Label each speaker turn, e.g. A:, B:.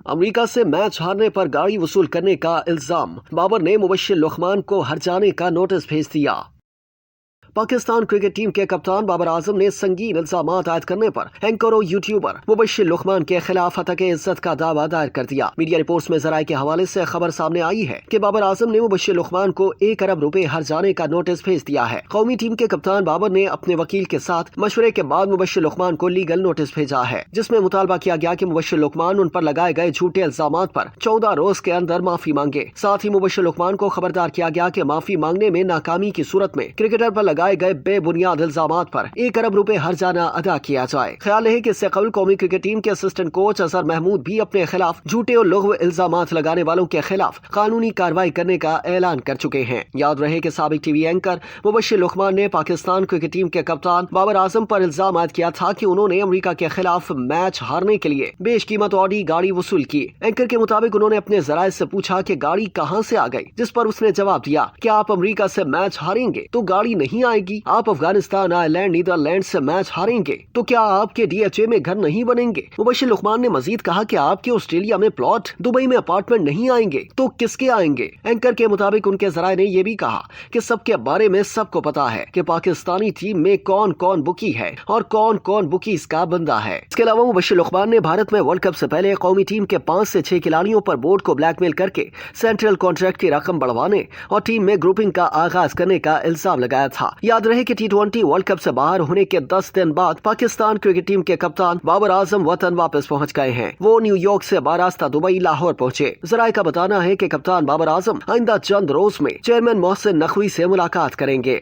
A: America से match हारने पर गाड़ी वसूल करने का इल्जाम, बाबर ने मुबश्शिर लुकमान को हर्जाने का नोटिस भेज दिया। पाकिस्तान क्रिकेट टीम के कप्तान बाबर आजम ने संगीन इल्जाम आयद करने पर एंकर और यूट्यूबर मुबश्शिर लुकमान के खिलाफ हतक इज्जत का दावा दायर कर दिया। मीडिया रिपोर्ट्स में जराये के हवाले से खबर सामने आई है कि बाबर आजम ने मुबश्शिर लुकमान को 1 अरब रुपए हर्जाने का नोटिस भेज दिया है। कौमी टीम के कप्तान बाबर ने अपने वकील के साथ मशवरे के बाद मुबश्शिर लुकमान को लीगल नोटिस भेजा है, जिसमें मुतालबा किया गया कि मुबश्शिर लुकमान उन पर लगाए गए झूठे इल्जाम पर 14 रोज के अंदर माफी मांगे। साथ ही मुबश्शिर लुकमान को खबरदार किया गया कि माफी मांगने में नाकामी की सूरत में क्रिकेटर पर लगाए गए बेबुनियाद इल्जामात पर 1 अरब रुपए हर्जाना अदा किया जाए। ख्याल है कि इससे कबल कौमी क्रिकेट टीम के असिस्टेंट कोच अजहर महमूद भी अपने खिलाफ झूठे और लुग़्व इल्जामात लगाने वालों के खिलाफ कानूनी कार्रवाई करने का ऐलान कर चुके हैं। याद रहे कि साबिक टीवी एंकर मुबश्शिर लुकमान ने पाकिस्तान क्रिकेट टीम के कप्तान बाबर आजम पर इल्जाम आयद किया था कि उन्होंने अमेरिका के खिलाफ मैच हारने के लिए बेशकीमत ऑडी गाड़ी वसूल की। एंकर के मुताबिक उन्होंने अपने जराये से पूछा कि गाड़ी कहां से आ गई, जिस पर उसने जवाब दिया कि आप अमेरिका से मैच हारेंगे तो गाड़ी नहीं आएगी, आप अफगानिस्तान, आयरलैंड, नीदरलैंड से मैच हारेंगे तो क्या आपके डीएचए में घर नहीं बनेंगे। मुबश्शिर लुकमान ने मजीद कहा कि आपके ऑस्ट्रेलिया में प्लॉट, दुबई में अपार्टमेंट नहीं आएंगे तो किसके आएंगे। एंकर के मुताबिक उनके जराये ने यह भी कहा कि सबके बारे में सबको पता है कि पाकिस्तानी टीम में कौन कौन बुकी है और कौन कौन बुकीज का बंदा है। इसके अलावा मुबश्शिर लुकमान ने भारत में वर्ल्ड कप से पहले कौमी टीम के 5 से 6 खिलाड़ियों पर बोर्ड को ब्लैकमेल करके सेंट्रल कॉन्ट्रैक्ट की रकम बढ़वाने और टीम में ग्रुपिंग का आगाज करने का इल्जाम लगाया था। याद रहे कि T20 वर्ल्ड कप से बाहर होने के 10 दिन बाद पाकिस्तान क्रिकेट टीम के कप्तान बाबर आजम वतन वापस पहुंच गए हैं। वो न्यूयॉर्क से बारास्ता दुबई, लाहौर पहुंचे। जराये का बताना है कि कप्तान बाबर आजम आइंदा चंद रोज में चेयरमैन मोहसिन नकवी से मुलाकात करेंगे।